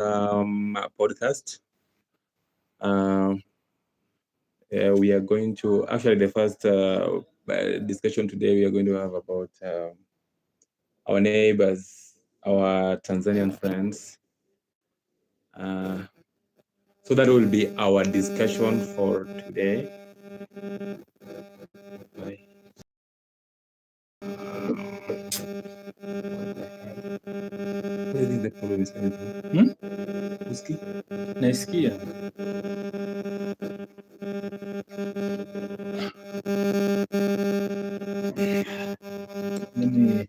podcast. We are going to actually the first discussion today. We are going to have about our neighbors, our Tanzanian friends. So that will be our discussion for today. What do you think the problem is coming from? Uski? Naisikia. Mimi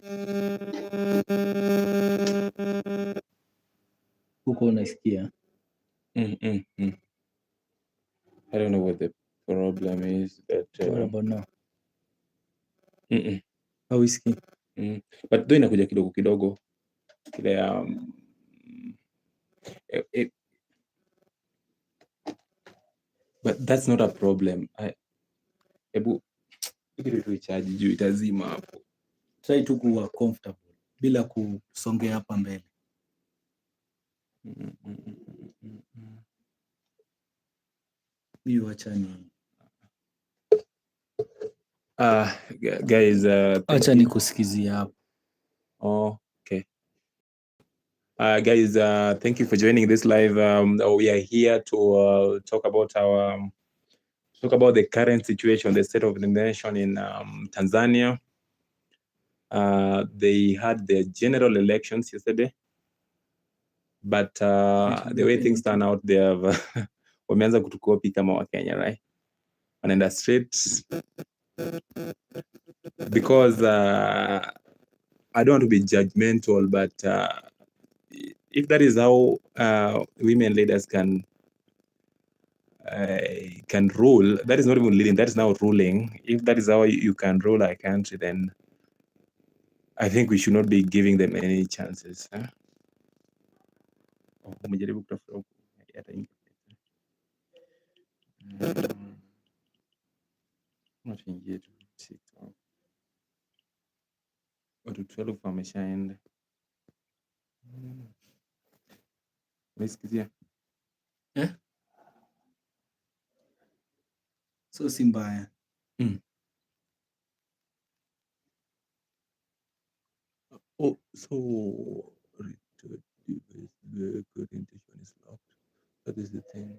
huko unaisikia? I don't know what the problem is. What about now? Hausikii. But though inakuja kidogo kidogo kile but that's not a problem. Hebu kitu tuicharge juu itazima hapo. Try tu kuwa comfortable bila kusongea hapa mbele. Mimi wacha ni guys, acha nikusikizia hapo. Okay. Guys, thank you for joining this live. We are here to talk about the current situation, the state of the nation in Tanzania. They had their general elections yesterday, but the way things turn out, they have wameanza kutukopi kama wa Kenya, right? Wanaenda straight because I don't want to be judgmental, but if that is how women leaders can rule, that is not even leading, that is now ruling. If that is how you can rule a country, then I think we should not be giving them any chances. Watu 12 wameshaenda. Unasikizia? So si mbaya. So the orientation is locked. That is the thing.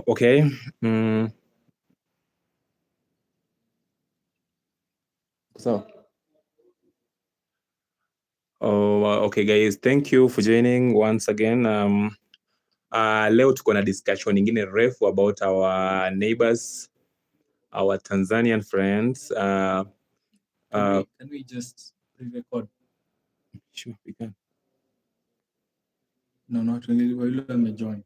Okay. So, okay guys, thank you for joining once again. Leo tuko na discussion ingine refu about our neighbors, our Tanzanian friends. Can we just re-record? Sure, we can. No, not really. We'll join.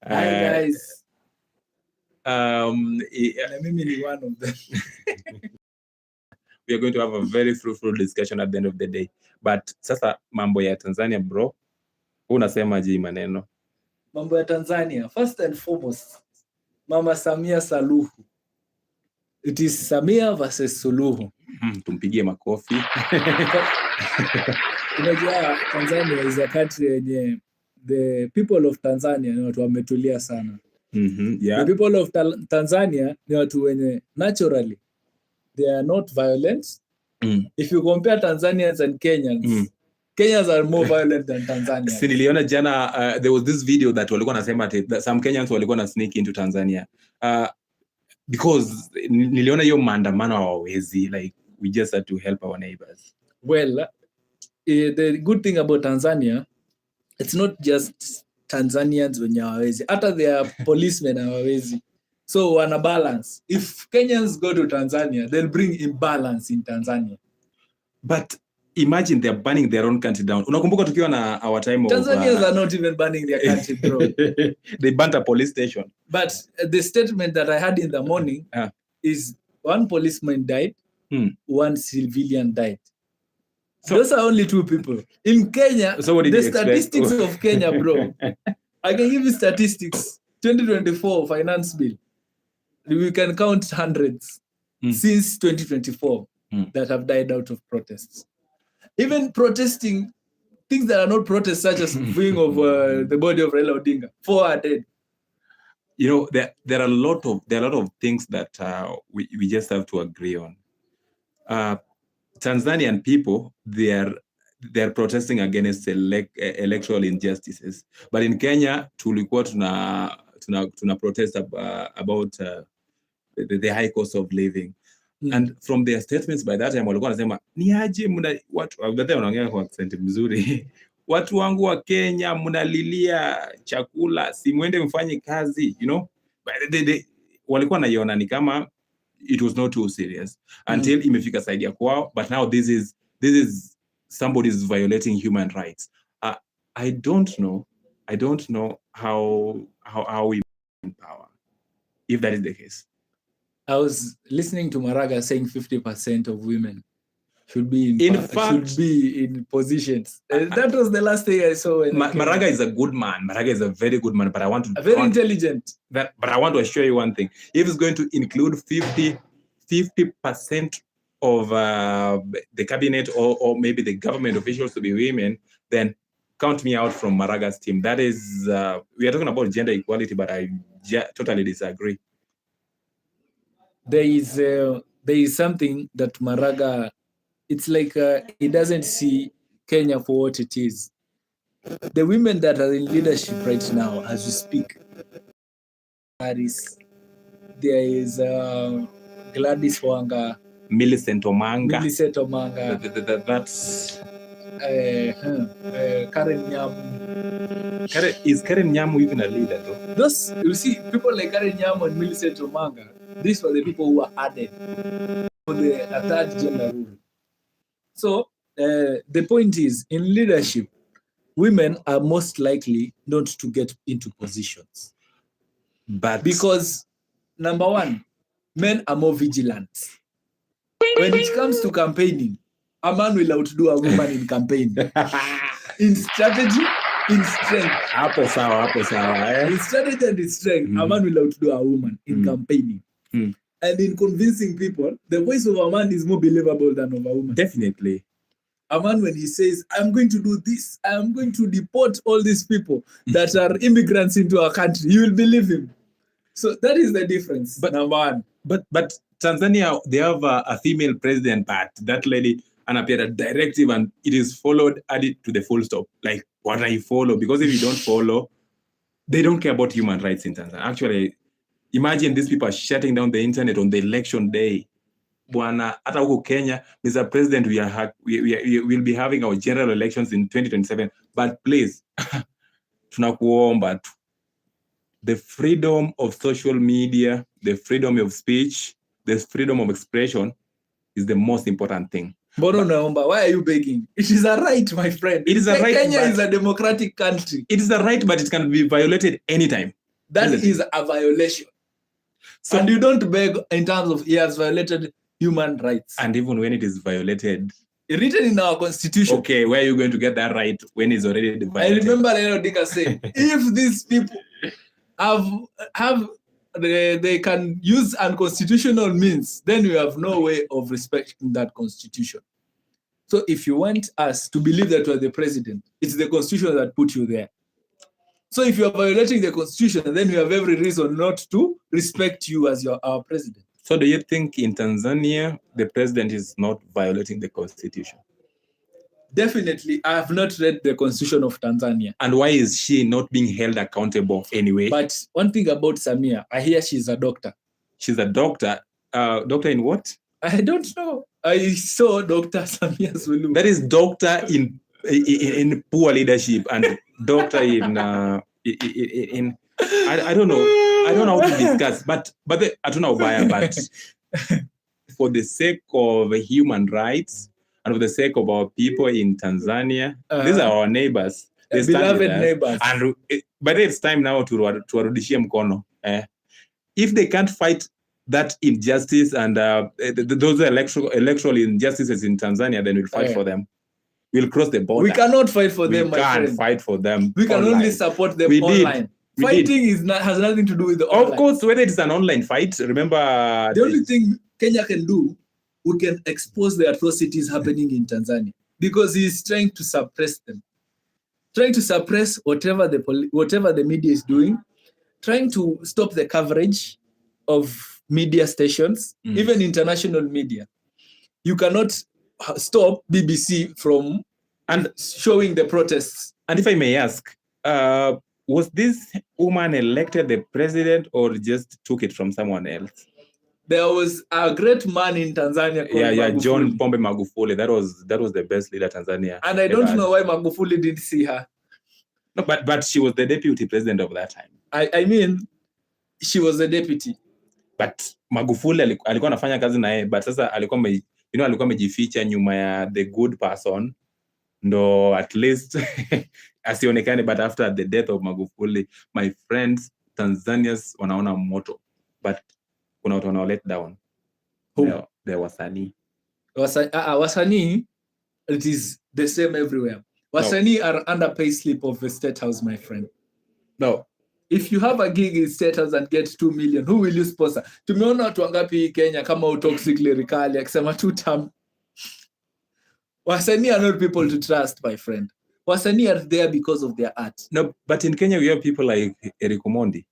Hi guys. Mimi ni one of them. We are going to have a very fruitful discussion at the end of the day. But sasa mambo ya Tanzania bro, unasema je maneno? Mambo ya Tanzania, first and foremost, Mama Samia Suluhu. It is Samia versus Suluhu. Tumpigie makofi. Unajua Tanzania is a country yenye the people of Tanzania ni watu wametulia sana. Yeah. The people of Tanzania ni watu wenye naturally they are not violent. If you compare Tanzanians and Kenyans, Kenyans are more violent than Tanzania. Niliona jana there was this video that walikuwa nasema that some Kenyans walikuwa na sneak into Tanzania. Because niliona hiyo maandamano hawawezi, like we just had to help our neighbors. Well, the good thing about Tanzania, it's not just Tanzanians wenye hawawezi, hata their policemen hawawezi. So wana balance. If Kenyans go to Tanzania, they'll bring imbalance in Tanzania. But imagine they're burning their own country down. Unakumbuka tukiwa na our time Tanzanians are not even burning their country, bro. They burnt a police station. But the statement that I had in the morning is one policeman died, one civilian died. So, those are only two people. In Kenya, so the statistics of Kenya, bro. I can give you statistics. 2024 finance bill. We can count hundreds since 2024. that have died out of protests. Even protesting things that are not protests, such as viewing of the body of Raila Odinga, 4 are dead. You know, there are a lot of things that we just have to agree on. Tanzanian people, they're protesting against electoral injustices, but in Kenya tulikuwa tuna protest about the high cost of living. And from their statements by that time walikuwa wanasema ni aje mna watu wanaongea kwa accent mzuri watu wangu wa Kenya mnalilia chakula, si mwende mfanye kazi, you know. Walikuwa naiona ni kama it was not too serious until imefika side ya kwao, but now this is somebody is violating human rights. I don't know how we in power if that is the case. I was listening to Maraga saying 50% of women should be in positions. That was the last thing I saw. Maraga is a good man. Maraga is a very good man, but intelligent. But I want to assure you one thing. If it's going to include 50% of the cabinet or maybe the government officials to be women, then count me out from Maraga's team. That is, we are talking about gender equality, but I totally disagree. There is something that Maraga, it's like he doesn't see Kenya for what it is. The women that are in leadership right now, as we speak, there is Gladys Wanga, Millicent Omanga. That's Karen Nyamu. Is Karen Nyamu even a leader though? Those, you see, people like Karen Nyamu and Millicent Omanga, these were the people who were added for the third gender rule. So the point is, in leadership, women are most likely not to get into positions. But because, number one, men are more vigilant. When it comes to campaigning, a man will outdo a woman in campaign. In strategy, in strength. Hapo sawa. In strategy and in strength, a man will outdo a woman in campaigning. And in convincing people, the voice of a man is more believable than of a woman. Definitely. A man, when he says, I'm going to do this, I'm going to deport all these people that are immigrants into our country, you will believe him. So that is the difference. But number one. But Tanzania, they have a female president, but that lady appeared a directive and it is followed, added to the full stop. Like, what I follow? Because if you don't follow, they don't care about human rights in Tanzania. Actually, imagine these people are shutting down the internet on the election day. Bwana, hata huko Kenya, Mr. President, we'll be having our general elections in 2027. But please, tunakuomba tu. The freedom of social media, the freedom of speech, the freedom of expression is the most important thing. Naomba, why are you begging? It is a right, my friend. It is a right. Kenya is a democratic country. It is a right, but it can be violated anytime. That is a violation. So, and you don't beg in terms of he has violated human rights. And even when it is violated, written in our constitution. Okay, where are you going to get that right when it's already violated? I remember Raila Odinga saying, if these people they can use unconstitutional means, then we have no way of respecting that constitution. So if you want us to believe that we're the president, it's the constitution that put you there. So if you're violating the constitution, then we have every reason not to respect you as our president. So do you think in Tanzania, the president is not violating the constitution? Definitely, I have not read the constitution of Tanzania. And why is she not being held accountable anyway? But one thing about Samia, I hear she's a doctor. She's a doctor? Doctor in what? I don't know. I saw Dr. Samia Suluhu. That is doctor in poor leadership and doctor in I don't know. I don't know how to discuss, but I don't know why, but for the sake of human rights and for the sake of our people in Tanzania, these are our neighbors. Beloved neighbors. And but it's time now to warudishie mkono. If they can't fight that injustice and those electoral injustices in Tanzania, then we'll fight for them. We'll cross the border. We cannot fight for them, my friend. We can't fight for them. We can only support them online. Fighting has nothing to do with the online. Of course, whether it's an online fight, remember... The only thing Kenya can do we can expose the atrocities happening in Tanzania, because he's trying to suppress them, trying to suppress whatever the media is doing, trying to stop the coverage of media stations, even international media. You cannot stop BBC from showing the protests. And if I may ask, was this woman elected the president or just took it from someone else? There was a great man in Tanzania called Magufuli. John Pombe Magufuli. That was the best leader Tanzania. And I don't know why Magufuli didn't see her. No, but she was the deputy president of that time. I mean, she was the deputy. But Magufuli alikuwa anafanya kazi na yeye, but sasa alikuwa amejificha nyuma ya the good person, ndo at least asionekane. But after the death of Magufuli, my friends, Tanzanians wanaona moto, but kuna watu wana let down. The wasanii. Wasanii, it is the same everywhere. Wasanii are under pay slip of the State House, my friend. No. If you have a gig in State House and get 2 million, who will you sponsor? Tumeona watu wangapi Kenya kama utoxic lyrically akisema 2 term. Wasanii are not people to trust, my friend. Wasanii are there because of their art. No, but in Kenya we have people like Eric Omondi.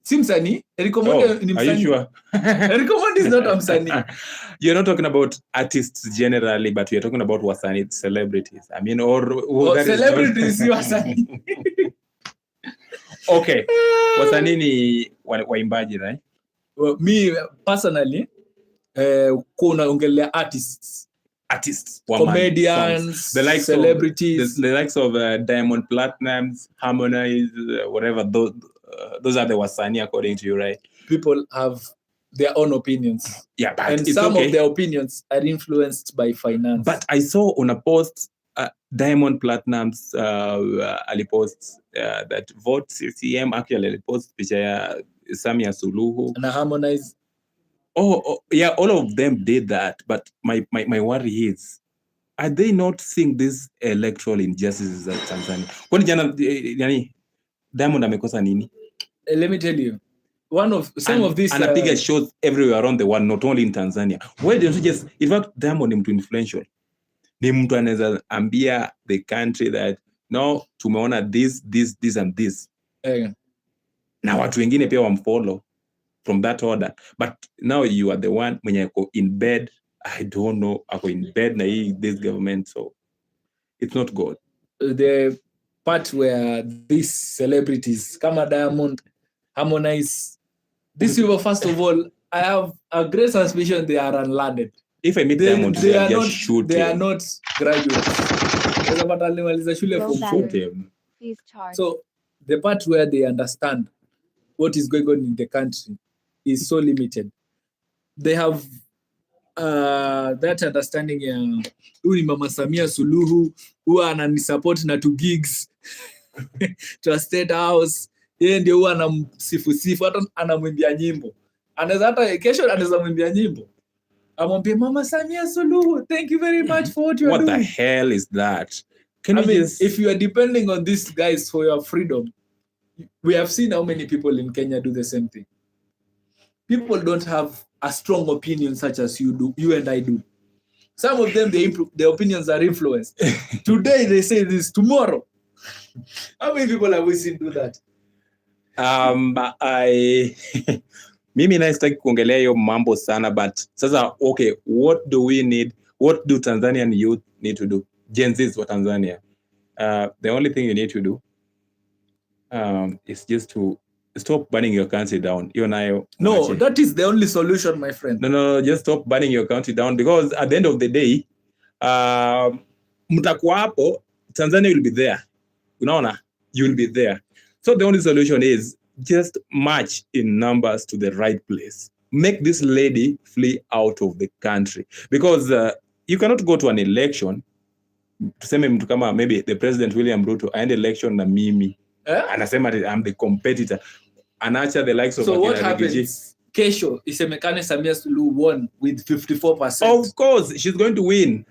Si msanii? Eric Omondi ni msanii. Are you sure? Eric Omondi is not a msanii. You're not talking about artists generally, but you're talking about wasanii, celebrities. I mean, celebrities si wasanii. Okay. Wasanii ni waimbaji, right? Well, me personally, kuna ongelea artists, comedians, the likes celebrities, the likes of Diamond Platnumz, Harmonize, whatever. Those are the wasanii according to you, right? People have their own opinions. Yeah, but and some of their opinions are influenced by finance. But I saw on a post, Diamond Platnumz alipost that vote CCM, actually alipost picha ya Samia Suluhu. And Harmonize. Oh, yeah, all of them did that. But my worry is, are they not seeing this electoral injustices at Tanzania? Kwani jana Diamond amekosa nini? Let me tell you, some of these anapiga shows everywhere around the world, not only in Tanzania. Why don't you just, in fact, Diamond ni mtu influential. Ni mtu anaweza ambia the country that no, tumeona this and this. Na watu wengine pia wamfollow from that order. But now you are the one mwenye ako in bed. I don't know, ako in bed na this government, so it's not good. The part where these celebrities, kama Diamond, Harmonize, these people, first of all, I have a great suspicion they are unlearned. If I meet Diamond, they are not graduates. So the part where they understand what is going on in the country is so limited. They have that understanding ya huyu ni Mama Samia Suluhu huwa ananisupport na 2 gigs to a State House. Yeye ndio huwa anamsifu hata anamwimbia nyimbo. Anaweza hata kesho anaweza mwimbia nyimbo. Amwambie Mama Samia Suluhu, thank you very much for what you are doing. What the hell is that? If you are depending on these guys for your freedom, we have seen how many people in Kenya do the same thing. People don't have a strong opinion such as you and I do. Some of them, their opinions are influenced. Today they say this, tomorrow. How many people have we seen do that? Mimi naistaki kuongelea hiyo mambo sana, but sasa okay, what do we need? What do Tanzanian youth need to do? Gen Zs for Tanzania. The only thing you need to do is just to stop burning your country down. No, that is the only solution, my friend. No, just stop burning your country down, because at the end of the day, mtakuwa hapo, Tanzania will be there. Unaona, you will be there. So the only solution is just march in numbers to the right place. Make this lady flee out of the country, because you cannot go to an election. Tuseme mtu kama maybe the President William Ruto aende election na mimi. Anasema I'm the competitor. Anaacha the likes of so what happens? Kesho isemekane Samia Suluhu won with 54%. Of course, she's going to win.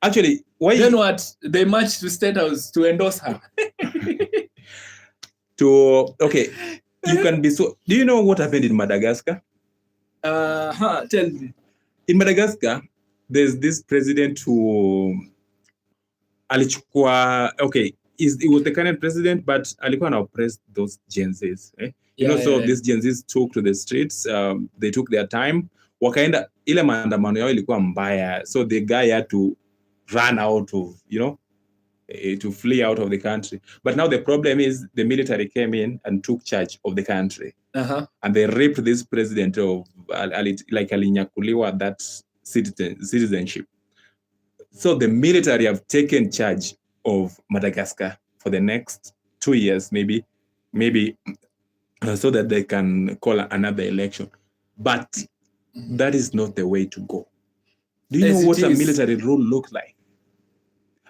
Actually, why? Then what? They march to State House to endorse her. Okay, you can be so. Do you know what happened in Madagascar? Tell me. In Madagascar, there's this president who alichukua, okay, he was the current president, but alikuwa na oppress those Gen Zs. So these Gen Zs took to the streets, they took their time, wakaenda, ile maandamano yao ilikuwa mbaya, so the guy had to run out of, to flee out of the country. But now the problem is the military came in and took charge of the country. And they raped this president of, like alinyakuliwa that citizenship. So the military have taken charge of Madagascar for the next 2 years, maybe, so that they can call another election. But that is not the way to go. Do you know what a military rule looks like?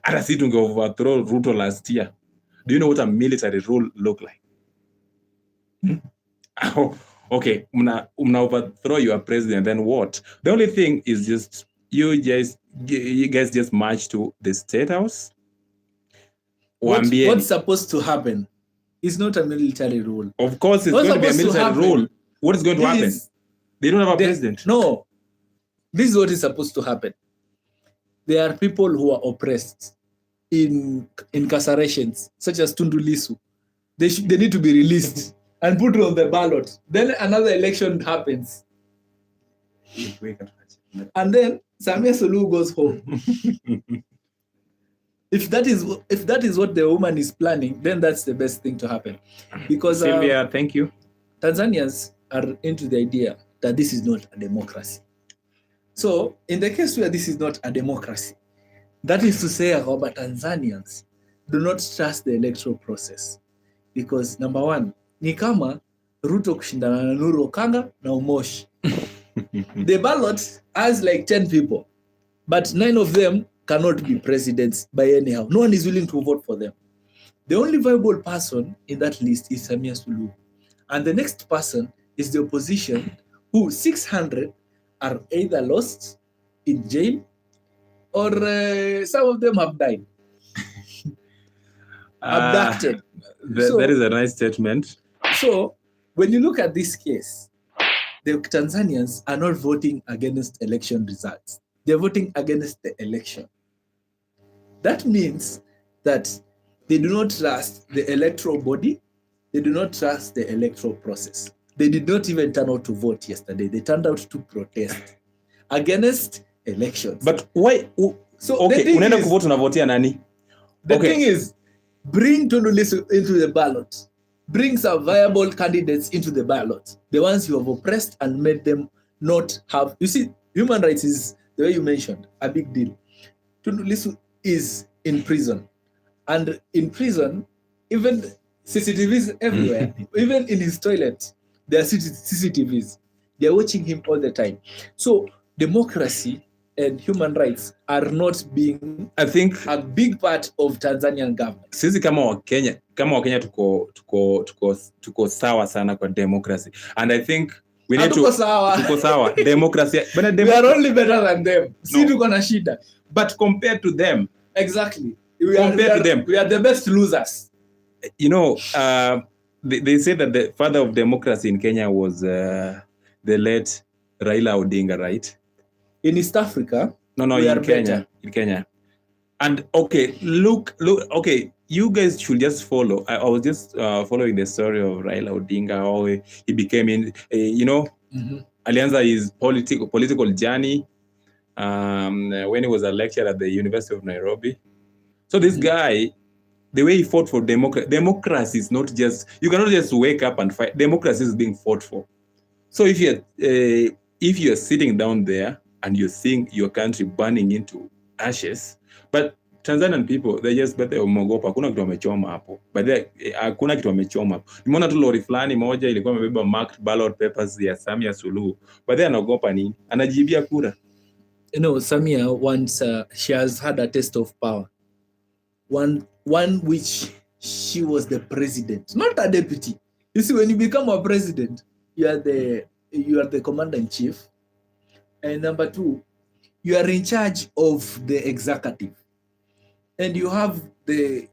Hata si tunge overthrow Ruto last year. Do you know what a military rule look like? Okay, mna overthrow your president, then what? The only thing is just you guys just march to the State House. What's supposed to happen is not a military rule. Of course, it's going to be a military rule. What is going to happen? They don't have a president. No, this is what is supposed to happen. There are people who are oppressed in incarcerations, such as Tundu Lissu. They need to be released and put on the ballot. Then another election happens. And then Samia Suluhu goes home. If that is what the woman is planning, then that's the best thing to happen. Because Sylvia, thank you. Tanzanians are into the idea that this is not a democracy. So in the case where this is not a democracy, that is to say, Robert, Tanzanians do not trust the electoral process. Because number one, ni kama Ruto kushindana na Nuru Okanga na Umoshi. The ballot has like 10 people, but 9 of them cannot be presidents by anyhow. No one is willing to vote for them. The only viable person in that list is Samia Suluhu. And the next person is the opposition, who 600 are either lost in jail or some of them have died. Abducted. That is a nice statement. So when you look at this case, the Tanzanians are not voting against election results. They're voting against the election. That means that they do not trust the electoral body. They do not trust the electoral process. They did not even turn out to vote yesterday. They turned out to protest against elections. But why? So okay, unaenda kuvote unavotia nani? The thing is, bring Tundu Lissu into the ballot. Bring some viable candidates into the ballot. The ones you have oppressed and made them not have. You see, human rights is, the way you mentioned, a big deal. Tundu Lissu is in prison. And in prison, even CCTVs everywhere, even in his toilet, there are CCTVs. They are watching him all the time. So democracy and human rights are not being, I think, a big part of Tanzanian government. Sisi kama Wakenya tuko sawa sana kwa democracy. And I think we need tuko sawa democracy. But we are only better than them. Si tuko na shida. But compared to them. Exactly. We are the best losers. You know, they say that the father of democracy in Kenya was the late Raila Odinga, right? In East Africa? No, in Kenya. In Kenya. And okay, look, okay, you guys should just follow. I was just following the story of Raila Odinga, how he became alianza his political journey when he was a lecturer at the University of Nairobi. So this guy, the way he fought for democracy is not just, you cannot just wake up and fight. Democracy is being fought for. So if you're sitting down there and you're seeing your country burning into ashes, but Tanzanian people, they just bet wameogopa, hakuna kitu wamechoma hapo. But hakuna kitu wamechoma hapo. Nimeona tu lori fulani moja ilikuwa imebeba marked ballot papers ya Samia Suluhu. But anaogopa nini? Anajibia kura. You know, Samia once she has had a taste of power. One which she was the president, not a deputy. You see, when you become a president, you are the commander-in-chief. And number 2, you are in charge of the executive. And you have the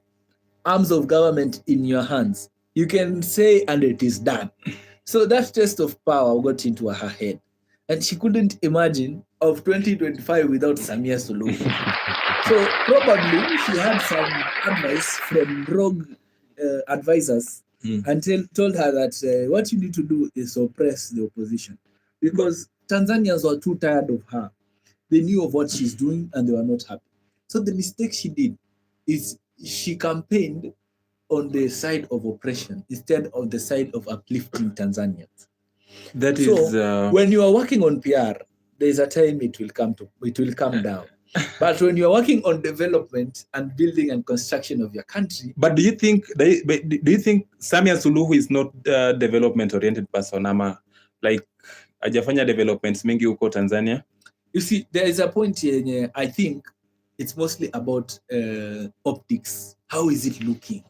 arms of government in your hands. You can say, and it is done. So that taste of power got into her head. And she couldn't imagine of 2025 without Samia Suluhu. So probably she had some advice from rogue advisors and told her that what you need to do is suppress the opposition, because Tanzanians were too tired of her. They knew of what she's doing and they were not happy. So the mistake she did is she campaigned on the side of oppression instead of the side of uplifting Tanzanians. That is when you are working on PR, there's a time it will come down. But when you are working on development and building and construction of your country. But do you think Samia Suluhu is not a development oriented person, ama like hajafanya developments mingi huko Tanzania? You see, there is a point here, I think it's mostly about optics. How is it looking?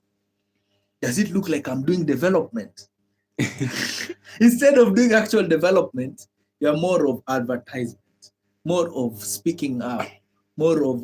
Does it look like I'm doing development? Instead of doing actual development, you're more of advertisement, more of speaking up, more of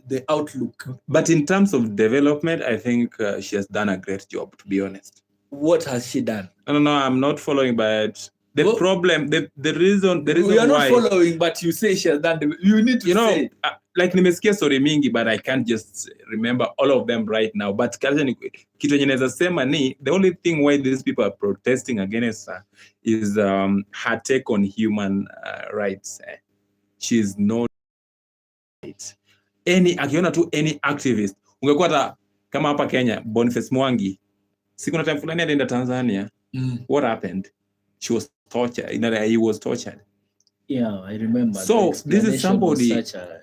the outlook. But in terms of development, I think she has done a great job, to be honest. What has she done? No, I'm not following, but the problem, the reason we are not following, but you say she has done. You need to say. Like nimesikia story mingi, but I can't just remember all of them right now. But kitu yenye naweza sema ni the only thing why these people are protesting against her is her take on human rights. She's not akiona tu any activist. Ungekuwa hata kama hapa Kenya, Boniface Mwangi, siku na time fulani alienda Tanzania. What happened? She was tortured. He was tortured. Yeah, I remember. So this is somebody such a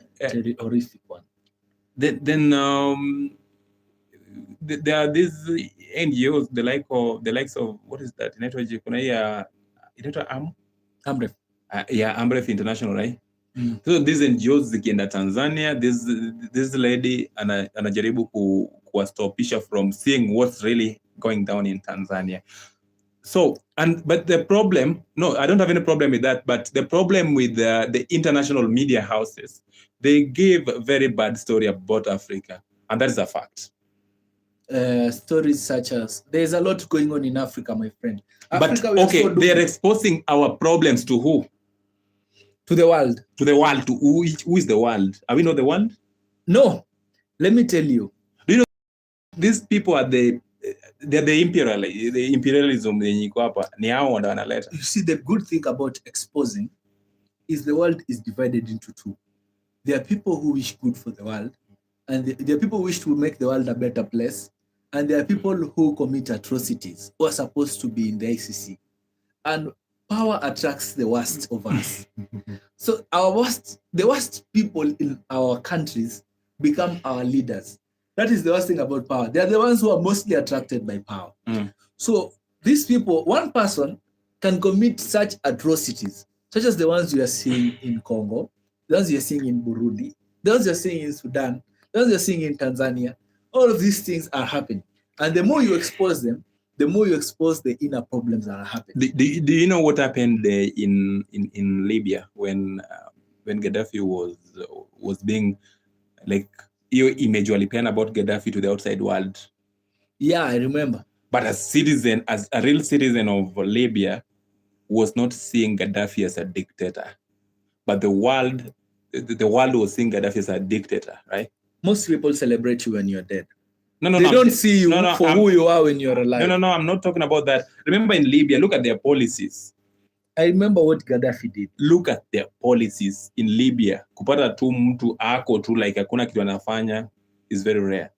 horrific one. Then there are these NGOs, the likes of what is that? Amref. Amref International, right? So these NGOs zikienda Tanzania, this lady anajaribu kuwastopisha from seeing what's really going down in Tanzania. So, but the problem, no, I don't have any problem with that, but the problem with the international media houses, they give a very bad story about Africa, and that is a fact. Stories such as, there's a lot going on in Africa, my friend. Africa, but okay, they are exposing our problems to who? To the world. To the world. To who is the world? Are we not the world? No. Let me tell you. Do you know these people are the imperialism yenye iko hapa ni hao ndio wanaleta. You see, the good thing about exposing is the world is divided into two. There are people who wish good for the world, and there are people who wish to make the world a better place, and there are people who commit atrocities who are supposed to be in the ICC. And power attracts the worst of us. So the worst people in our countries become our leaders. That is the worst thing about power. They are the ones who are mostly attracted by power. So these people, one person can commit such atrocities, such as the ones you are seeing in Congo, the ones you are seeing in Burundi, the ones you are seeing in Sudan, the ones you are seeing in Tanzania. All of these things are happening. And the more you expose them, the more you expose the inner problems that are happening. Do you know what happened in Libya when Gaddafi was being like, your image walipeana about Gaddafi to the outside world? Yeah, I remember. But as a real citizen of Libya, was not seeing Gaddafi as a dictator, but the world was seeing Gaddafi as a dictator, right? Most people celebrate you when you're dead. No, they don't see you for who you are when you're alive. No, I'm not talking about that. Remember in Libya, look at their policies. I remember what Gaddafi did. Look at their policies in Libya. Kupata tu mtu ako tu like hakuna kitu anafanya is very rare.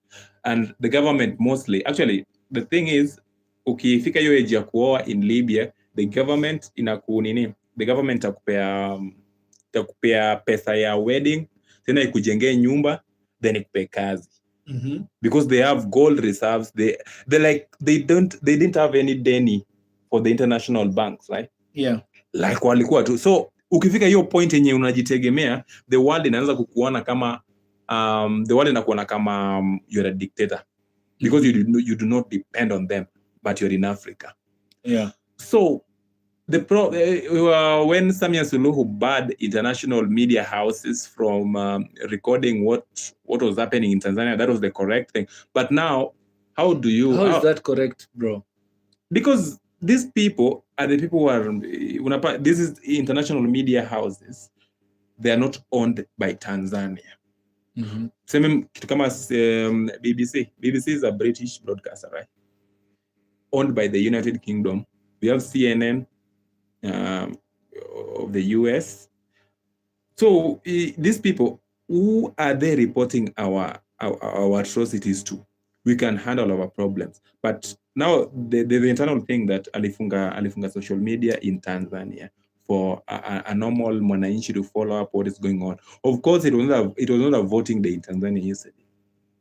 And the government mostly, actually, the thing is, ukifika hiyo age ya kuoa in Libya, the government takupea pesa ya wedding, tena ikujengee nyumba, then ikupe kazi. Because they have gold reserves. They didn't have any deni for the international banks, right? Yeah. Like walikuwa tu. So ukifika hiyo point yenye unajitegemea, the world inaanza kukuona kama you're a dictator because you do not depend on them, but you're in Africa. Yeah. So when Samia Suluhu banned international media houses from recording what was happening in Tanzania, that was the correct thing. But now, how is that correct, bro? Because these people are the people who are, this is international media houses. they are not owned by Tanzania. Mhm. Same kitu kama BBC. BBC is a British broadcaster, right? Owned by the United Kingdom. We have CNN of the US. So these people, who are they reporting our atrocities to? We can handle our problems. But now the internal thing that alifunga social media in Tanzania for a normal mwananchi to follow up what is going on. Of course, it was not a voting day in Tanzania yesterday.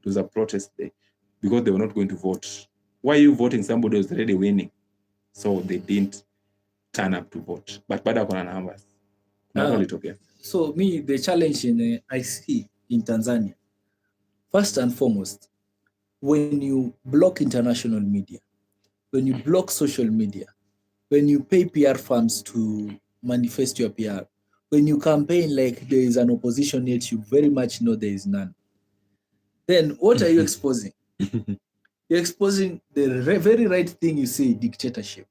It was a protest day because they were not going to vote. Why are you voting somebody who's already winning? So they didn't turn up to vote. But bado kuna numbers. So me, the challenge I see in Tanzania, first and foremost, when you block international media, when you block social media, when you pay PR firms to manifest your PR, when you campaign like there is an opposition yet you very much know there is none, then what are you exposing? You're exposing the very right thing you say, dictatorship.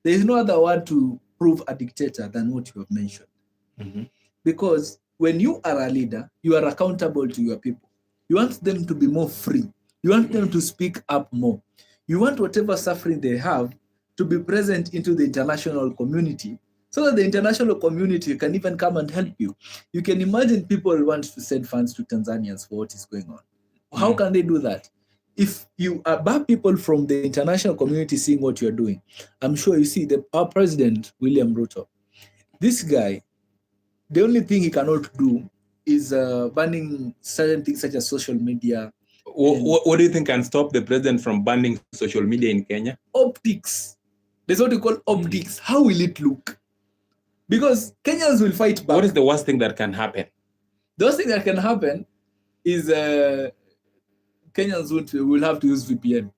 There is no other word to prove a dictator than what you have mentioned. Mm-hmm. Because when you are a leader, you are accountable to your people. You want them to be more free. You want them to speak up more. You want whatever suffering they have to be present into the international community so that the international community can even come and help you. You can imagine people want to send funds to Tanzanians for what is going on. How can they do that? If you are people from the international community seeing what you're doing, I'm sure you see our president, William Ruto, this guy, the only thing he cannot do is banning certain things such as social media. What do you think can stop the president from banning social media in Kenya? Optics. There's what we call optics. How will it look? Because Kenyans will fight back. What is the worst thing that can happen? The worst thing that can happen is Kenyans will have to use VPN.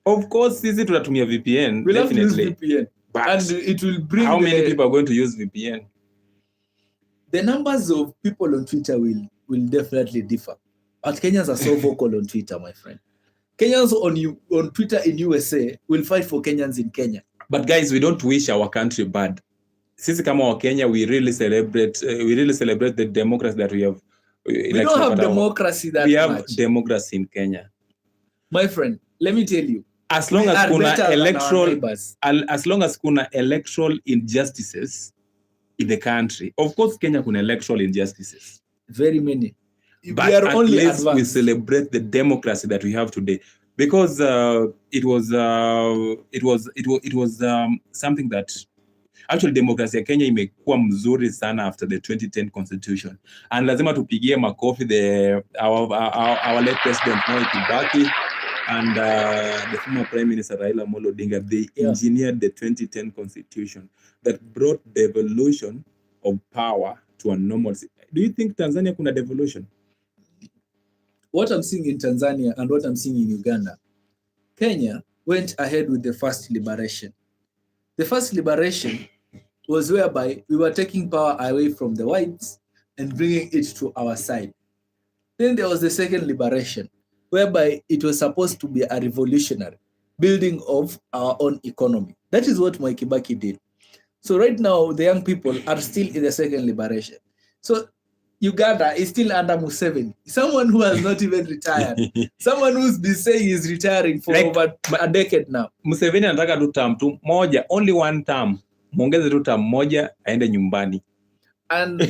Of course, sisi tunatumia VPN. We'll definitely. have to use VPN. But and it will bring how many people are going to use VPN? The numbers of people on Twitter will definitely differ. But Kenyans are so vocal on Twitter, my friend. Kenyans on Twitter in USA will fight for Kenyans in Kenya. But guys, we don't wish our country bad. Sisi kama wa Kenya, we really celebrate the democracy that we have. We don't have democracy that much. We have democracy in Kenya. My friend, let me tell you. As long as kuna electoral injustices in the country, of course Kenya kuna electoral injustices. Very many. But at least we celebrate the democracy that we have today, because it was something that actually democracy ya Kenya imekuwa mzuri sana after the 2010 constitution, and lazima tupigie makofi our late president Moi Kibaki and the former Prime Minister Raila Amolo Odinga. They engineered the 2010 constitution that brought devolution of power to a normalcy. Do you think Tanzania kuna devolution? What I'm seeing in Tanzania and what I'm seeing in Uganda, Kenya went ahead with the first liberation. The first liberation was whereby we were taking power away from the whites and bringing it to our side. Then there was the second liberation, whereby it was supposed to be a revolutionary building of our own economy. That is what Moi Kibaki did. So right now, the young people are still in the second liberation. So Uganda is still under Museveni, someone who has not even retired, someone who's been saying he's retiring for over a decade now. Museveni anataka tu term tu moja, only one term. Muongeze tu term moja aende nyumbani. And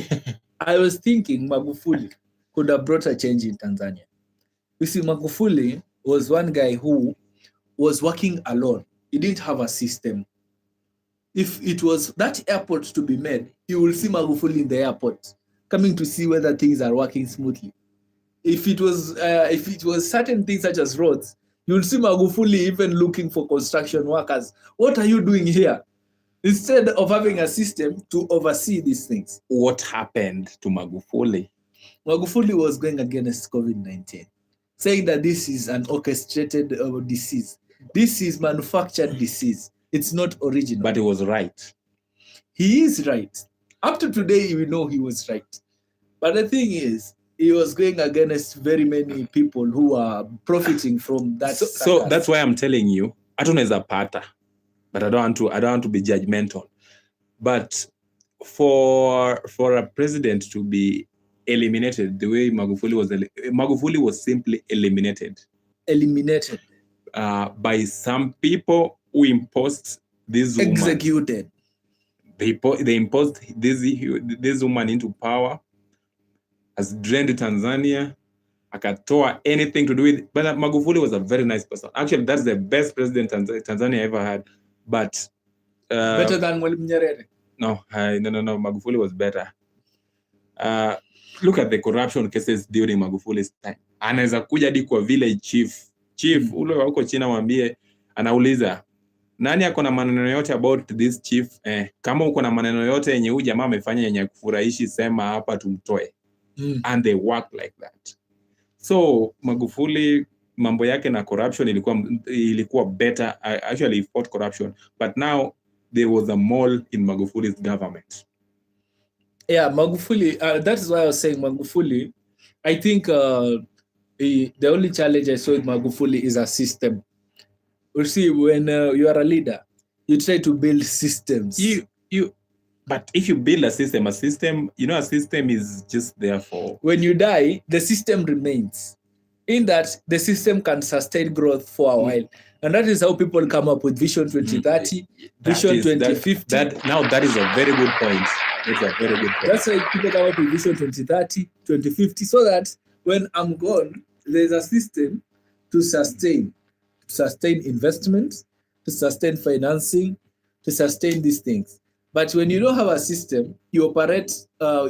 I was thinking Magufuli could have brought a change in Tanzania. You see, Magufuli was one guy who was working alone. He didn't have a system. If it was that airport to be made, you will see Magufuli in the airport, coming to see whether things are working smoothly. If it was certain things such as roads, you will see Magufuli even looking for construction workers. What are you doing here? Instead of having a system to oversee these things. What happened to Magufuli? Magufuli was going against COVID-19, saying that this is an orchestrated disease. This is manufactured disease. It's not original. But he was right. He is right. Up to today, we know he was right. But the thing is, he was going against very many people who are profiting from that. So that's why I'm telling you, I don't know as a pata, but I don't want to be judgmental. But for a president to be eliminated the way Magufuli was simply eliminated by some people who imposed this woman. Executed. They imposed this woman into power, has drained Tanzania, akatoa anything to do with. But Magufuli was a very nice person. Actually, that's the best president Tanzania ever had. But better than Mwalimu Nyerere? No. Magufuli was better. Look at the corruption cases during Magufuli's time. Anaweza kuja hadi kwa village chief ule wako China, mwambie, anauliza nani ako na maneno yote about this chief, kama uko na maneno yote yenye huyu jamaa amefanya yenye kufurahishi, sema hapa tumtoe. And they work like that. So Magufuli, mambo yake na corruption ilikuwa better. Actually he fought corruption, but now there was a mole in Magufuli's government. Yeah, Magufuli, that is why I was saying Magufuli, I think the only challenge I saw with Magufuli is a system. You see, when you are a leader, you try to build systems. But if you build a system, a system is just there for... When you die, the system remains. In that, the system can sustain growth for a while. And that is how people come up with Vision 2030, Vision 2050. That is a very good point. It's a very good point. That's why people come up with Vision 2030, 2050, so that when I'm gone, there's a system to sustain investment, to sustain financing, to sustain these things. But when you don't have a system, you operate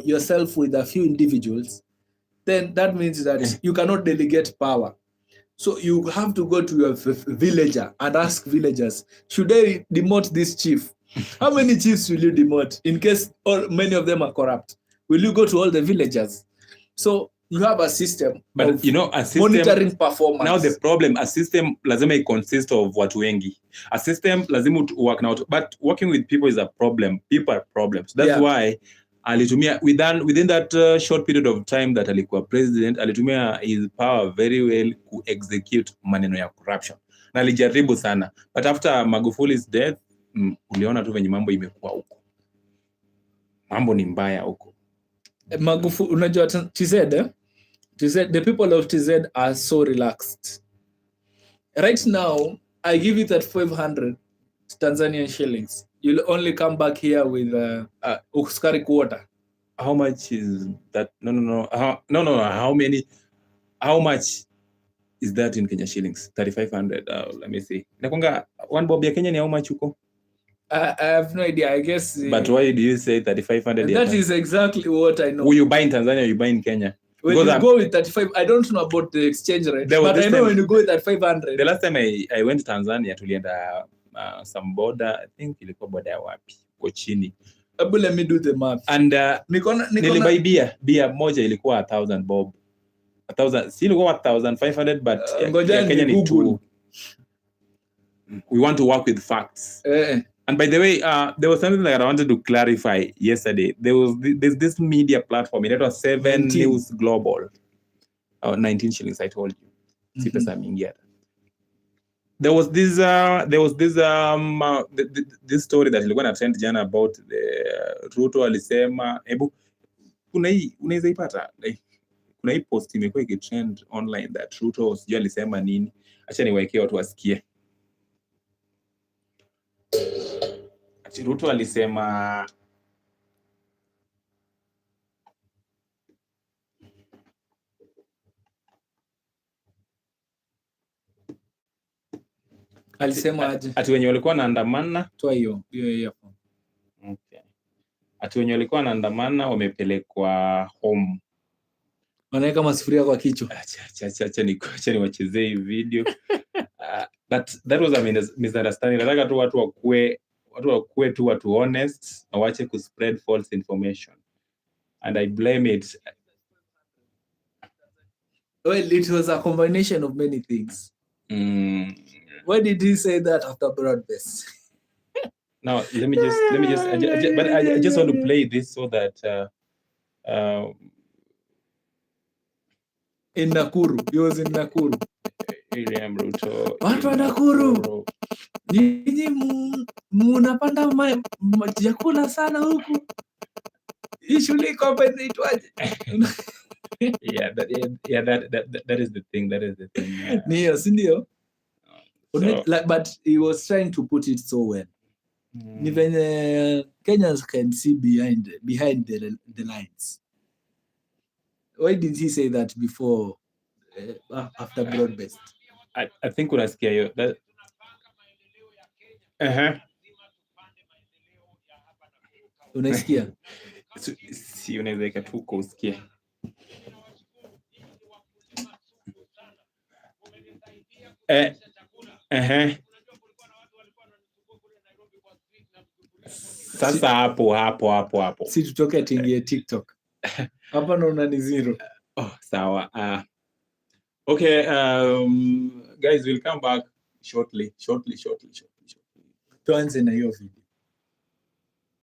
yourself with a few individuals, then that means that you cannot delegate power. So you have to go to your villager and ask villagers, should I demote this chief? How many chiefs will you demote in case many of them are corrupt? Will you go to all the villagers? So you have a system, but a system monitoring performance. Now the problem, a system lazima consist of watu wengi. A system lazima work out, but working with people is a problem. People are problems. That's why alitumia within that short period of time that alikuwa president, alitumia his power very well to execute maneno ya corruption. Na alijaribu sana, but after Magufuli's death, uliona tu venye mambo imekuwa huko. Mambo ni mbaya huko. Magufuli, unajua TZ, the people of TZ are so relaxed. Right now, I give you that 500 Tanzanian shillings. You'll only come back here with uskari water. How much is that? No. How much is that in Kenya shillings? 3,500. Let me see. Nakonga one bob ya Kenya ni how much uko? I have no idea. I guess. But why do you say 3,500? That is exactly what I know. Will you buy in Tanzania or you buy in Kenya? When you go with 35, I don't know about the exchange rate, but I know when you go with that 500. The last time I went to Tanzania, tulienda some border, I think ilikuwa border ya wapi, kwa chini. Let me do the math. And nilibuy beer moja ilikuwa 1,000 bob. 1,000, si ilikuwa 1,500, but Kenya ni 2. We want to work with facts. And by the way, there was something that I wanted to clarify yesterday. There's this media platform. It was 7 News Global. 19 shillings, I told you. There was this this story that ilikuwa na trend jana about the Ruto alisema, unaweza ipata. Kuna hii post imekuwa ikitrend online that Ruto sijui alisema nini. Acha niwaekee watu wasikie. Ruto alisema aje? Ati wenye walikuwa naandamana toa hiyo. Okay. Ati wenye walikuwa naandamana wamepelekwa home. Wanaweka masufuria kwa kichwa. Acha niwachezee hii video. But that was a misunderstanding. Nataka tu watu wakuwe tu watu honest na wache ku spread false information. And I blame it. Well, it was a combination of many things. Why did he say that after broadcast? Now, let me just but I just want to play this so that in Nakuru. He was in Nakuru. William Ruto. Watu wa Nakuru. Nyinyi mnapanda chakula sana huku. issue liko hapa inaitwaje? Yeah, that is the thing. That is the thing. Ni hiyo, si ndio? So, But he was trying to put it so well. Ni venye Kenyans can see behind the lines. Why did he say that before, after broad-based? I think unasikia hiyo. Unasikia? Si unaweza ika tu kusikia. Sasa hapo. Si tutoke tingie TikTok. Hapa naona ni 0. Oh, sawa. Okay, guys, we'll come back shortly. Tuanze na hiyo video.